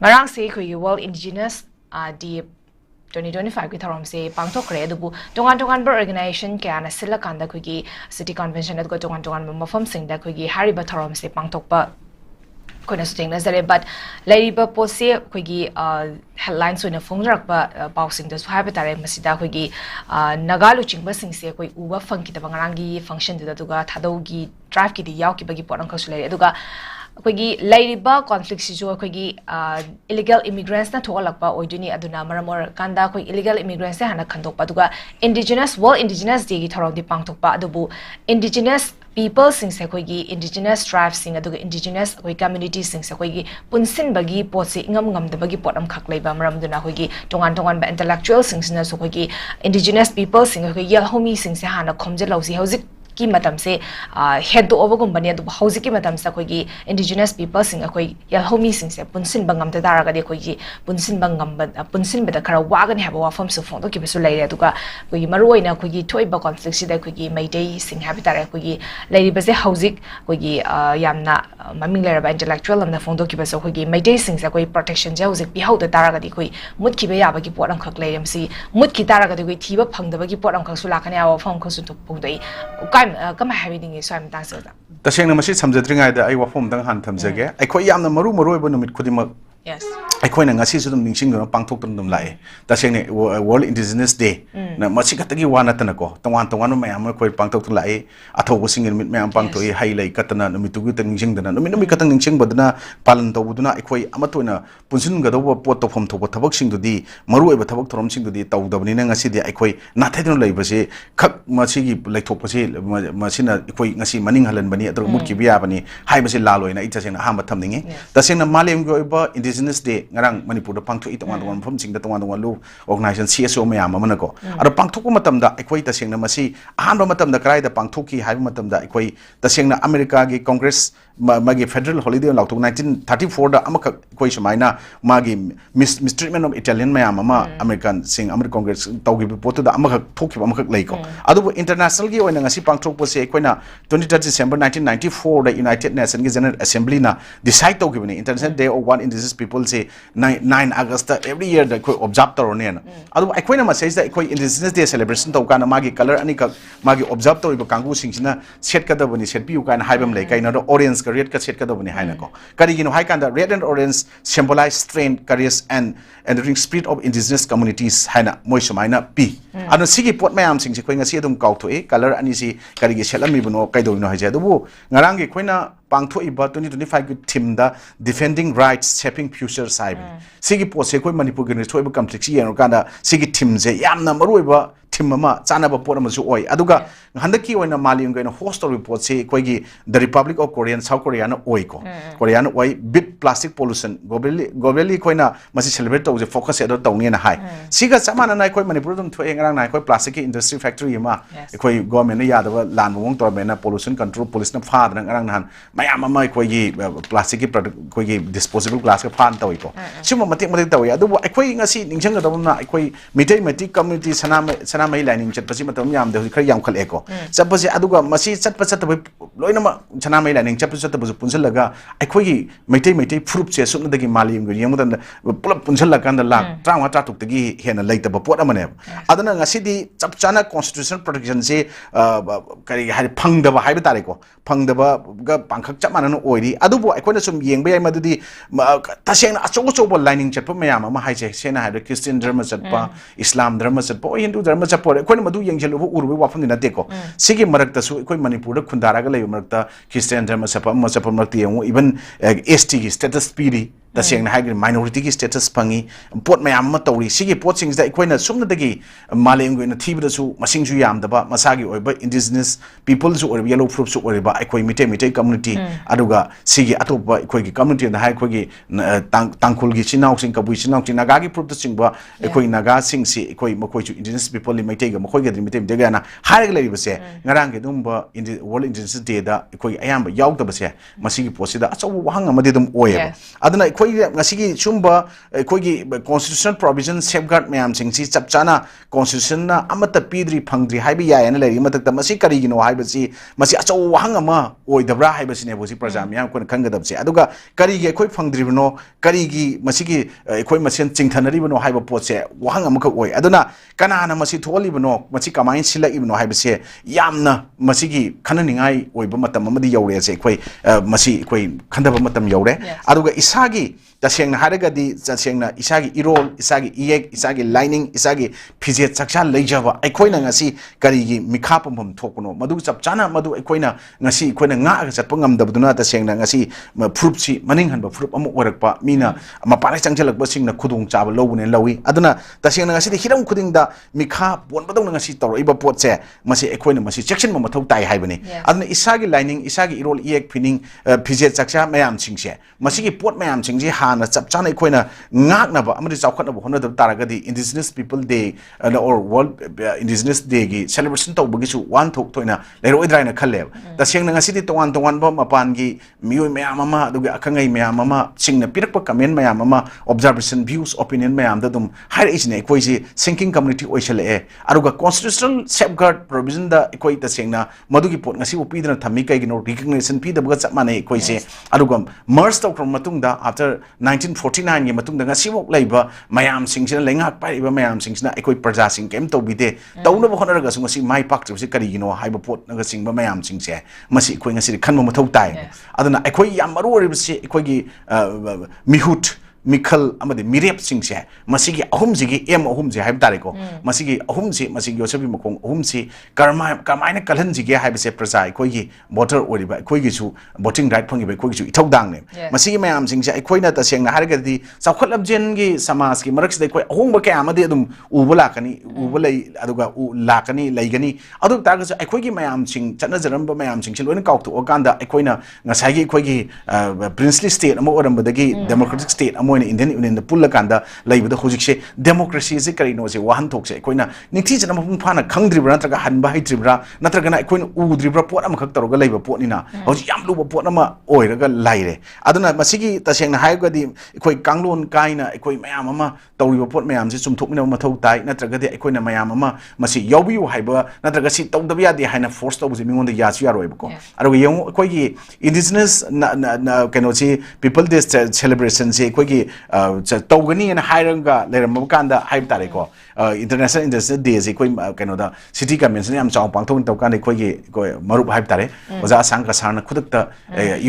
ngarang se khoi World Indigenous Day 2025 ki thorom se pangthokre adubu tongan organization kya na sila kanda khogi city convention at tongan mafam singda khogi hariba thorom se pangthokpa koina suting nazare but laiba pose khogi headlines oina phongrakpa pausing da suhaiba tare masida khogi nagalu chingba singse khoi uba fangki da bangarangi function da duga thadaugi drive ki di yauki bagi porang khasule aduga koigi lairiba conflict si jo koigi illegal immigrants na tholakpa oiduni aduna maramor kanda koi illegal immigrants hana khandokpa duga indigenous world indigenous day gi thorong di pangthokpa adubu indigenous people sing se koigi indigenous tribes sing aduga indigenous koi community sing se koigi punsin bagi potsi ngam da bagi potam khak leiba maram duna koigi tongan ba intellectual sing sina so koigi indigenous people sing koigi yal homi sing se hana khomje lausi hauzik ki matam se head over gumbani adu hausi ki matam sa koigi indigenous people sing akoi yal homi sing se punsin bangam ta daraga de koigi punsin bangam punsin beda khara wagan haba wafam su phone to ki besu leire adu ka koigi maroina koigi thoiba conflict si da koigi maidei sing habi tare koigi leiri base hausik koigi yamna maming leira ba intellectual amna phone to ki besu koigi maidei sing sa koi protection je hausik bi hauda daraga di koi mut ki be yaba ki poram khak leirem si mut ki daraga de koi thiba phangda ba ki poram khak su lakhani awa phone khak su to pudai kama having is I'm dancing. The same machine some the drink I was from the hand Tamzage. I quite yam the maru with Kudima. Yes. I quite a see them mixing on Pangtokum Lai. That's a World Indigenous Day. Now, Machikatagi one at Tanako, the one of my Amma quite Pangtok Lai, at all singing with me and Pangto, Highlight Katana, Mitugut and Jingdana, no Minumikatan in Ching, but Palanto would not equate Amatuna, Punsun got over port of home to what Taboxing to the Maru, but Tabok Tromsing to the Taudabanina City, I quite not having labor, say, Kak Machigi, like Toposi, Machina, equate Nasi Maningalan Bani, the Muki Biabani, Hibasi Lalo, and Itas and Hamba Taming. The same Malium Goiba, Indigenous Day. Ngarang Manipur the Pangto it one from sing that one lu organization CSO Mayama Monaco. At the Pangtokumatam da equate sing the Masi, Handomatam the cry the Pangtoki, Haimatam da equate the sing the America Congress Magi federal holiday allowed to 1934 the Amaka equation mina Magi mistreatment of Italian Mayama American sing American Congress Togi report to the Amaka Toki Amaka Lako. Other international when Nasi Pangtok was Equina 23 December 1994 the United Nations General Assembly na decide to give an International Day of One Indigenous People say 9 August every year the observe the Ronan. Although Equina says that Indigenous Day celebration to Kana Magi color and Magi observe to Kangu Singina set Kadabani set Piu can Hibam Lake another audience red set Kadabani Hanako. Karigino Haikanda red and orange symbolize strength, courage and the spirit of indigenous communities Hana Moishamina P. And the Sigi Port Mayam sings Queen Asiatum Kauto a color and easy Karigi Shalamibuno Kaido no Hajabu Narangi Quina Pangto Iba 2025 good team the defending rights shaping future side. Sigi Poseko Manipur to become Trixie and Uganda Sigi Timze Yamna Maruiba Timama Sanaba Poramazu Oi Aduga Handaki when a Mali going to host a report say Koigi the Republic of Korea and South Korea Oiko Korean Oi bit plastic pollution Gobeli Koina must celebrate the focus at the town in a high. Siga Saman and I quite manipulatum to a plastic industry factory Yama Koi government Yadava land won't torment pollution control police no father and Aranhan Mayama Koigi plastic product Koigi disposable glass of pan Toiko. Suma Matic Mataway, I quite a seat in Jangadona, I quite Mate community Sanamay lining Chapasimatum Yam, the Krayam Kaleko. Suppose Aduga Masi Satpasat Loinama Chanamay lining Chapasat was Punsalaga, I quite Mate proofs as soon as the Mali than the Punsala and the Lang, Tramata took the Gi Hena later, but what Amanem. Other than a city, Chapchana constitutional protection say had Pang the Habitariko, Pang the Pankak Chapman Oidi, Adubo, I quite some young bay Madudi Tashan Asobo lining Chapamayama, Mahai Sena had a Christian Dermasatpa, Islam Dermasatpo, Hindu Dermasapor, Quenamadu Yang Uru Wafan in a deco. Sigi Marakta Su Manipur, Kundaraga Marta, Christian Dermasapa, Masapamati, even ST status speedy. The same minority status pangi, port my amatori, Sigi portings that Equina Sumna degi, Maling in a Tibidasu, Masinju Yam, the Masagi or indigenous peoples or yellow fruits or Equimite community, Aduga, Sigi Atoba, Equi community and the High Quigi, Tankulgi, Chinaux in Kabuchinaux, Nagagi protesting, Equinaga, Sing Si, Equi Mokoju, indigenous people in Matega, Mokoga, Limited Degana, Harry was say, Naranga Dumba in the World Indigenous Day, Equi Ayamba, Yautaba, Masigi Posida, so Wanga Madidum Oya. Other ngasi sumba constitutional provision safeguard mayam singsi chapchana constitution na amata pidri phangdri haibi ya na leri matak masi kari gino haibasi masi acho wahangama oidabra haibasi ne bosi prajam yam kon khangadabse aduga kari ge khoi phangdri bno kari gi masi gi khoi masen chingthanari bno haiba potse wahangama ka oi aduna kana na masi tholi bno masi kamain sila ibno haibase yamna masi gi khananingai oiba matam amadi yaure se khoi masi khoi khandaba matam yaure aduga isagi tasengna haragadi tasengna isagi irol isagi iek isagi lining isagi phije chakcha leijaba aikoina ngasi karigi mikha pampham thokno madu chapchana madu aikoina ngasi aikoina nga ga chatpa ngamdabduna tasengna ngasi fruipsi maning hanba fruip amu orakpa mina mapare changjalakba singna khudung chaba lobune lawi aduna tasengna ngasi de hiram khudingda mikha bonbadong ngasi tawriba potse masi aikoina masi section ma mathau tai haibani aduna isagi lining isagi irol iek phining phije chakcha mayam singse masi gi pot mayam singji na chapchana koina ngaknaba amadi chawkhatnaba honadab taragadi indigenous people day or world indigenous day gi celebration tawbagi su wan thok toina leroidraina khalle ta sengna ngasidi tongan tongan ba mapan gi mioi mayam ama aduga akangai mayam ama singna pirakpa comment mayam ama observation views opinion mayam da dum hair isne koisi sinking community oisale aduga constitutional safeguard provision da koi ta sengna madugi pot ngasi upidna thami kai gi no recognition pi da baga chapmane koisi aduga merge taw from matungda after 1949 ye matungda ngasibok leiba mayam singsina lengak paiba mayam singsina ekoi praja sing kem tobide tawna bo khonaraga sung si mai pak tribsi kari gino haiba pot naga singba mayam singse masi ekoi ngasi khanmo mathau tai aduna ekoi yam maru oribsi ekoi gi mihut Mikhal amade mirep singse masigi ahumjigi em ahumje haib tareko masigi ahumse masigi yosabi makong ahumse karmaina kalhanjige haibse prajai koigi voter oriba koigi su voting right phangibe koigi su ithogdang ne masigi mayam singse aikoina ta sengna hargadi chawkhatlabjen gi samaj gi marakse de koi ahumba ka amade adum ubula kani ubulai aduga lakani laigani adu targa su aikoigi mayam sing chana jaramba mayam sing loina kauktu oganda aikoina ngasagi koigi princely state amo orambadagi democratic state amo Indian Union the pull kanda laibada hojikse democracy se karino se wahan thokse koina ningthi jana mapung phana khangdribra natraga hanba haitribra natraga na koina udribra pot am khak taroga laiba potnina hoji yam luba pot ama oiraga laire aduna masigi tasengna haigadi koi kanglon kaina koi mayam ama tawriba pot mayam se chumthokmina mathau tai natraga de koina mayam ama masi yawbiu haiba natraga si tawdabya de haina force tawbuji mingonda yasu yaroiba ko aruga yong koi gi indigenous kano si people day celebration se koi gi tawgani na hairanga leram kanda haib tare ko international indigenous day se koi kano da city convention yam chaw pangthok tawkan de koi marup haib tare oja sangka sarna khudakta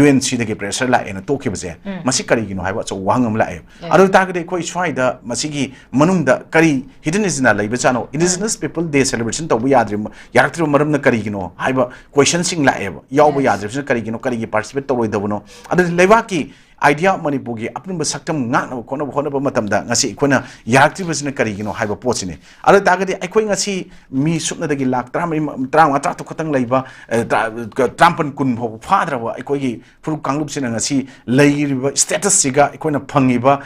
UNC de pressure la ena toki base masi kari gino haiba chaw wangam la adu tagde koi swaida masigi manungda kari hidden is na laiba chano indigenous people day celebration tawbu yadri yaraktri maram na kari gino haiba question sing la yawbu yadri kari gino kari gi participate tawroi dabuno adu leiba ki idea manipur gi apnum saktam ngak kono kono ba matamda ngasi ikona yakti basina kari gino haiba pochine ala dagadi aikoi ngasi mi supna dagi lak trang ata to khotang leiba trampan kun pho phadra ba aikoi gi furu kanglup sina ngasi leiriba status siga ikona phangiba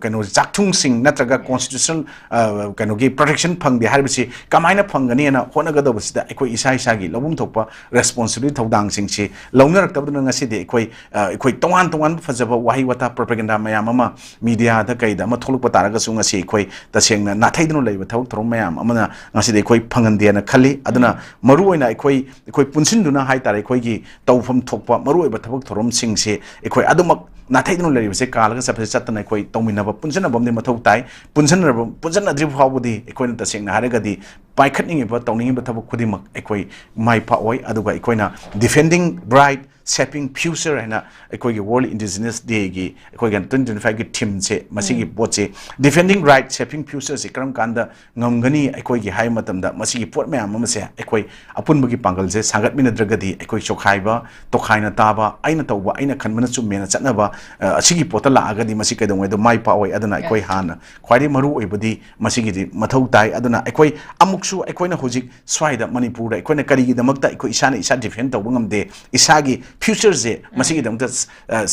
kano jakthung sing natraga constitutional kano gi protection phangbi harbisi kamaina phangani na honaga da basida aikoi isa isa gi lobum thokpa responsibility thodang sing si longnarak tabduna ngasi de ikoi tongan jaba wahi wata propaganda mayam ama media da kaida ma tholuk pataraga sunga se khoi tasengna nathaidunu leiba thawk throm mayam amana ngasi de khoi phangan na khali aduna maru oina khoi punsinduna hai tare khoi gi tawfam thokpa maru oiba thawk throm sing se khoi adumak nathaidunu leiba se kalaga sapse chatna khoi tawminaba punsana bamne mathau tai punsana dri phawbudi khoi tasengna haragadi paikhatningi ba tawningi ba thawk khudimak khoi mai pha oi aduga khoina defending right shaping future and a World Indigenous Day gi 2025 gi theme che masigi pot che defending right shaping future se karam kanda ngamgani ekoi gi hai matam da masigi pot mayam ama se ekoi apun bagi pangal je sangat mina dragadi ekoi chokhaiba tokhaina taba aina tawba aina khanmana chumena chatnaba asigi pota la agadi masi kaidong edo mai pa oi adana ekoi hana khwairi maru oibadi masigi di mathau tai adana ekoi amuk ꯃꯛꯁꯨ ꯑꯩꯈꯣꯏꯅ ꯍꯧꯖꯤꯛ ꯁ꯭ꯋꯥꯏꯗ ꯃꯅꯤꯄꯨꯔꯗ ꯑꯩꯈꯣꯏꯅ ꯀꯔꯤꯒꯤꯗꯃꯛꯇ ꯑꯩꯈꯣꯏ ꯏꯁꯥꯅ ꯏꯁꯥ defend ꯇꯧꯕ ꯉꯝꯗꯦ ꯏꯁꯥꯒꯤ ꯐ꯭ꯌꯨꯆꯔꯁꯦ ꯃꯁꯤꯒꯤꯗꯃꯛꯇ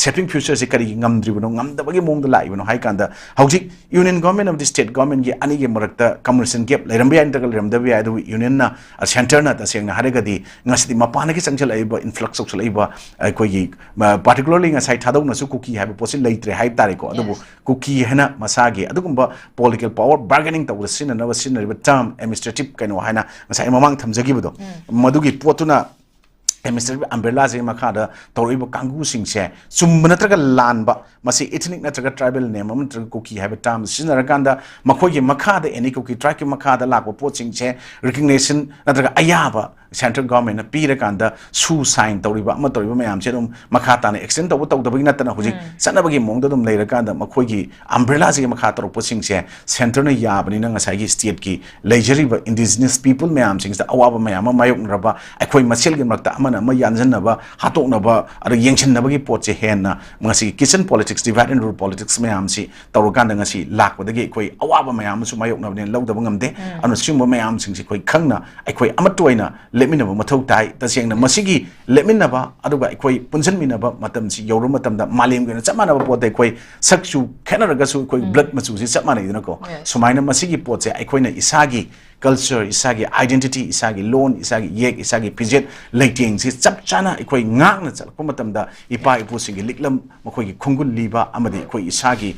ꯁꯦꯞꯄꯤꯡ ꯐ꯭ꯌꯨꯆꯔꯁꯦ ꯀꯔꯤꯒꯤ ꯉꯝꯗ꯭ꯔꯤꯕꯅꯣ ꯉꯝꯗꯕꯒꯤ ꯃꯑꯣꯡꯗ ꯂꯥꯛꯏꯕꯅꯣ ꯍꯥꯏ ꯀꯥꯟꯗ ꯍꯧꯖꯤꯛ ꯌꯨꯅꯤꯌꯟ ꯒꯣꯔꯃꯦꯟ ꯑꯃꯗꯤ ꯁ꯭ꯇꯦꯠ ꯒꯣꯔꯃꯦꯟꯒꯤ ꯑꯅꯤꯒꯤ ꯃꯔꯛꯇ ꯀꯝꯃꯨꯅꯤꯀꯦꯁꯟ ꯒꯦꯞ ꯂꯩꯔꯝꯕ ꯌꯥꯏ ꯅꯠꯇ꯭ꯔꯒ ꯂꯩꯔꯝꯗꯕ ꯌꯥꯏ ꯑꯗꯨꯕꯨ ꯌꯨꯅꯤꯌꯟꯅ ꯁꯦꯟꯇꯔꯅ ꯇꯁꯦꯡꯅ ꯍꯥꯏꯔꯒꯗꯤ ꯉꯁꯤꯗꯤ ꯃꯄꯥꯟꯗꯒꯤ ꯆꯪꯁꯤꯜꯂꯛꯏꯕ ꯏꯟꯐ꯭ꯂꯛꯁ ꯇꯧꯁꯤꯜꯂꯛꯏꯕ ꯑꯩꯈꯣꯏꯒꯤ ꯄꯥꯔꯇꯤꯀꯨꯂꯔꯂꯤ ꯉꯁꯥꯏ ꯊꯥꯗꯧꯅꯁꯨ ꯀꯨꯀꯤ ꯍꯥꯏꯕ ꯄꯣꯠꯁꯤ ꯂꯩꯇ꯭रे ꯍꯥꯏꯕ ꯇꯥꯔꯦꯀꯣ ꯑꯗꯨꯕꯨ ꯀꯨꯀꯤ ꯍꯥꯏꯅ ꯃꯁꯥꯒꯤ ꯑꯗꯨꯒꯨꯝꯕ ꯄꯣꯂꯤटिꯀꯦꯜ ꯄꯥꯋꯔ ꯕꯥꯔꯒꯦꯅꯤꯡ ꯇꯧꯕꯗ ꯁꯤꯖꯤꯟꯅꯔꯤꯕ ꯇꯔꯝ ꯑꯦꯗꯃꯤꯅꯤꯁꯇ꯭ꯔꯦꯇꯤቭ ꯀꯩꯅꯣ ꯍꯥꯏꯅ ꯉꯁꯥꯏ ꯃꯃꯥꯡ ꯊꯝꯖꯈꯤꯕꯗꯣ ꯃꯗꯨꯒꯤ ꯄꯣꯠꯇꯨꯅ ꯑꯦꯗꯃꯤꯅꯤꯁꯇ꯭ꯔꯦꯇꯤቭ ꯑꯝꯕ꯭ꯔꯦꯂꯥꯁꯦ ꯃꯈꯥꯗ ꯇꯧꯔꯛꯏꯕ ꯀꯥꯡꯕꯨꯁꯤꯡꯁꯦ ꯆꯨꯝꯕ ꯅꯠꯇ꯭ꯔꯒ ꯂꯥꯟꯕ ꯃꯁꯤ ꯏꯊꯅꯤꯛ ꯅꯠꯇ꯭ꯔꯒ ꯇ꯭ꯔꯥꯏꯕꯦꯜ ꯅꯦꯝ ꯑꯃ ꯅꯠꯇ꯭ꯔꯒ ꯀꯨꯀꯤ ꯍꯥꯏꯕ ꯇꯥꯔꯝ ꯁꯤꯖꯤꯟꯅꯔꯀꯥꯟꯗ ꯃꯈꯣꯏꯒꯤ ꯃꯈꯥꯗ ꯑꯦꯅꯤ ꯀꯨꯀꯤ ꯇ꯭ꯔꯥꯏꯕꯀꯤ ꯃꯈꯥꯗ ꯂꯥꯛꯄ ꯄꯣꯠꯁꯤꯡꯁꯦ ꯔꯤꯀഗ്ꯅꯦꯁꯟ ꯅꯠꯇ꯭ꯔꯒ ꯑꯌꯥꯕ ꯁꯦꯟꯇ꯭ꯔꯦꯜ ꯒꯣꯔꯃꯦꯟꯠꯅ ꯄꯤꯔꯀꯥꯟꯗ ꯁꯨ ꯁꯥꯏꯟ ꯇꯧꯔꯤꯕ ꯑꯃ ꯇꯧꯔꯤꯕ ꯃꯌꯥꯝꯁꯦ ꯑꯗꯨꯝ ꯃꯈꯥ ꯇꯥꯅ ꯑꯦꯛꯁꯇꯦꯟ ꯇꯧꯕ ꯇꯧꯗꯕꯒꯤ ꯅꯠꯇꯅ ꯍꯧꯖꯤꯛ ꯆꯠꯅꯕꯒꯤ ꯃꯑꯣꯡꯗ ꯑꯗꯨꯝ ꯂꯩꯔꯀꯥꯟꯗ ꯃꯈꯣꯏꯒꯤ ꯑꯝꯕ꯭ꯔꯦꯂꯥꯁꯤꯒꯤ ꯃꯈꯥ ꯇꯧꯔꯛꯄꯁꯤꯡꯁꯦ ꯁꯦꯟꯇꯔꯅ ꯌꯥꯕꯅꯤꯅ ꯉꯁꯥꯏꯒꯤ ꯁ꯭ꯇꯦꯠꯀꯤ ꯂꯩꯖꯔꯤꯕ ꯏꯟꯗꯤꯖꯤꯅꯁ ꯄꯤꯄꯜ ꯃꯌꯥꯝꯁꯤꯡꯁꯤꯗ ꯑꯋꯥꯕ ꯃꯌꯥꯝ ꯑꯃ ꯃꯥꯌꯣꯛꯅꯔꯕ ꯑꯩꯈꯣꯏ ꯃꯁꯦꯜꯒꯤ ꯃꯔꯛꯇ ꯑꯃꯅ ꯑꯃ ꯌꯥꯟꯁꯤꯟꯅꯕ ꯍꯥꯠꯇꯣꯛꯅꯕ ꯑꯗ ꯌꯦꯡꯁꯤꯟꯅꯕꯒꯤ ꯄꯣꯠꯁꯦ ꯍꯦꯟꯅ ꯉꯁꯤ kitchen politics divide and rule politics ꯃꯌꯥꯝꯁꯤ ꯇꯧꯔꯀꯥꯟꯗ ꯉꯁꯤ ꯂꯥꯛꯄꯗꯒꯤ ꯑꯩꯈꯣꯏ ꯑꯋꯥꯕ ꯃꯌꯥꯝ ꯑꯃꯁꯨ ꯃꯥꯌꯣꯛꯅꯕꯅꯤꯅ ꯂꯧꯗꯕ ꯉꯝꯗꯦ ꯑꯗꯨꯅ ꯁꯤꯒꯨꯝꯕ ꯃꯌꯥꯝꯁꯤꯡꯁꯤ ꯑꯩꯈꯣꯏ ꯈꯪꯅ ꯑꯩꯈꯣꯏ ꯑꯃꯠꯇ ꯑꯣꯏꯅ ꯂꯦꯞꯃꯤꯟꯅꯕ ꯃꯊꯧ ꯇꯥꯏ ꯇꯁꯦꯡꯅ ꯃꯁꯤꯒꯤ ꯂꯦꯞꯃꯤꯟꯅꯕ ꯑꯗꯨꯒ ꯑꯩꯈꯣꯏ ꯄꯨꯟꯁꯤꯟꯃꯤꯟꯅꯕ ꯃꯇꯝꯁꯤ ꯌꯧꯔꯕ ꯃꯇꯝꯗ ꯃꯥꯂꯦꯝꯒꯤ ꯑꯣꯏꯅ ꯆꯞ ꯃꯥꯟꯅꯕ ꯄꯣꯠꯇ ꯑꯩꯈꯣꯏ ꯁꯛꯁꯨ ꯈꯦꯠꯅꯔꯒꯁꯨ ꯑꯩꯈꯣꯏ ꯕ꯭ꯂꯗ ꯃꯆꯨꯁꯤ ꯆꯞ ꯃꯥꯟꯅꯩꯗꯅꯀꯣ ꯁꯨꯃꯥꯏꯅ ꯃꯁꯤꯒꯤ ꯄꯣꯠꯁꯦ ꯑꯩꯈꯣꯏꯅ ꯏꯁꯥꯒꯤ ꯀꯜꯆꯔ ꯏꯁꯥꯒꯤ ꯑꯥꯏꯗꯦꯟꯇꯤꯇꯤ ꯏꯁꯥꯒꯤ ꯂꯣꯟ ꯏꯁꯥꯒꯤ ꯌꯦꯛ ꯏꯁꯥꯒꯤ ꯐꯤꯖꯦꯠ ꯂꯩꯇꯦꯡꯁꯤ ꯆꯞ ꯆꯥꯅ ꯑꯩꯈꯣꯏ ꯉꯥꯛꯅ ꯆꯠꯂꯛꯄ ꯃꯇꯝꯗ ꯏꯄꯥ ꯏꯄꯨꯁꯤꯡꯒꯤ ꯂꯤꯛꯂꯝ ꯃꯈꯣꯏꯒꯤ ꯈꯣꯡꯒꯨꯜ ꯂꯤꯕ ꯑꯃꯗꯤ ꯑꯩꯈꯣꯏ ꯏꯁꯥꯒꯤ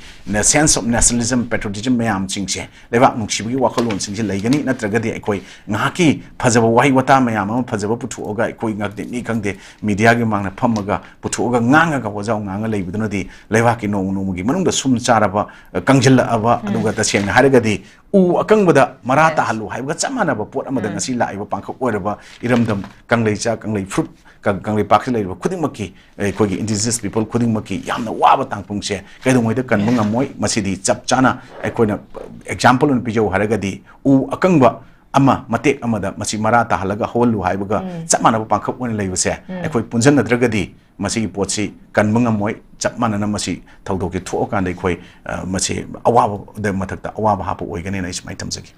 ꯁꯦꯟꯁ ꯑꯣꯐ ꯅꯦꯁꯅꯦꯂꯤꯖꯝ ꯄꯦꯇ꯭ꯔꯣꯇꯤꯖꯝ ꯃꯌꯥꯝꯁꯤꯡꯁꯦ ꯂꯩꯕꯥꯛ ꯅꯨꯡꯁꯤꯕꯒꯤ ꯋꯥꯈꯜꯂꯣꯟꯁꯤꯡꯁꯦ ꯂꯩꯒꯅꯤ ꯅꯠꯇ꯭ꯔꯒꯗꯤ ꯑꯩꯈꯣꯏ ꯉꯥꯏꯍꯥꯛꯀꯤ ꯐꯖꯕ ꯋꯥꯍꯩ ꯋꯥꯇꯥ ꯃꯌꯥꯝ ꯑꯃ ꯐꯖꯕ ꯄꯨꯊꯣꯛꯑꯒ ꯑꯩꯈꯣꯏ ꯉꯥꯛꯇꯅꯤ ꯈꯪꯗꯦ ꯃꯤꯗꯤꯌꯥꯒꯤ ꯃꯥꯡꯗ ꯐꯝꯃꯒ ꯄꯨꯊꯣꯛꯑꯒ ꯉꯥꯡꯉꯒ ꯋꯥꯖꯥꯎ ꯉꯥꯡꯉ ꯂꯩꯕꯗꯨꯅꯗꯤ ꯂꯩꯕꯥꯛꯀꯤ ꯅꯣꯡꯃ ꯅꯣꯡꯃꯒꯤ ꯃꯅꯨꯡꯗ ꯁꯨꯝ ꯆꯥꯔꯕ ꯀꯪꯁꯤꯜꯂꯛꯑꯕ ꯑꯗꯨꯒ ꯇꯁꯦꯡꯅ ꯍꯥꯏꯔꯒꯗꯤ ꯎ ꯑꯀꯪꯕꯗ ꯃꯔꯥ ꯇꯥꯍꯜꯂꯨ ꯍꯥꯏꯕꯒ ꯆꯞ ꯃꯥꯟꯅꯕ ꯄꯣꯠ ꯑꯃꯗ ꯉꯁꯤ ꯂꯥꯛꯏꯕ ꯄꯥꯡꯈꯛ ꯑꯣꯏꯔꯕ ꯏꯔꯝꯗꯝ ꯀꯪꯂꯩꯆꯥ ꯀꯪꯂꯩ ꯐ꯭ꯔꯨꯠ ꯀꯪꯂꯩꯄꯥꯛꯁꯤ ꯂꯩꯔꯤꯕ ꯈꯨꯗꯤꯡꯃꯛꯀꯤ ꯑꯩꯈꯣꯏꯒꯤ ꯏꯟꯗꯤꯖꯤꯅꯁ ꯄꯤꯄꯜ ꯈꯨꯗꯤꯡꯃꯛꯀꯤ ꯌꯥꯝꯅ ꯋꯥꯕ ꯇꯥꯡꯄꯨꯡꯁꯦ ꯀꯩꯗꯧꯉꯩꯗ ꯀꯟꯕ ꯉꯝꯃꯣꯏ ꯃꯁꯤꯗꯤ ꯆꯞ ꯆꯥꯅ ꯑꯩꯈꯣꯏꯅ ꯑꯦꯛꯖꯥꯝꯄꯜ ꯑꯣꯏꯅ ꯄꯤꯖꯧ ꯍꯥꯏꯔꯒꯗꯤ ꯎ ꯑꯀꯪꯕ ꯑꯃ ꯃꯇꯦꯛ ꯑꯃꯗ ꯃꯁꯤ ꯃꯔꯥ ꯇꯥꯍꯜꯂꯒ ꯍꯧꯍꯜꯂꯨ ꯍꯥꯏꯕꯒ ꯆꯞ ꯃꯥꯟꯅꯕ ꯄꯥꯡꯈꯛ ꯑꯣꯏꯅ ꯂꯩꯕꯁꯦ ꯑꯩꯈꯣꯏ ꯄꯨꯟꯖꯟꯅꯗ꯭ꯔꯒꯗꯤ ꯃꯁꯤꯒꯤ ꯄꯣꯠꯁꯤ ꯀꯟꯕ ꯉꯝꯃꯣꯏ ꯆꯞ ꯃꯥꯟꯅꯅ ꯃꯁꯤ ꯊꯧꯗꯣꯛꯁꯤ ꯊꯣꯛꯑꯀꯥꯟꯗ ꯑꯩꯈꯣꯏ ꯃꯁꯤ ꯑꯋꯥꯕꯗ ꯃꯊꯛꯇ ꯑꯋꯥꯕ ꯍꯥꯞꯄ ꯑꯣꯏꯒꯅꯤꯅ ꯑꯩ ꯁꯨꯃꯥꯏꯅ ꯊꯝꯖꯒꯦ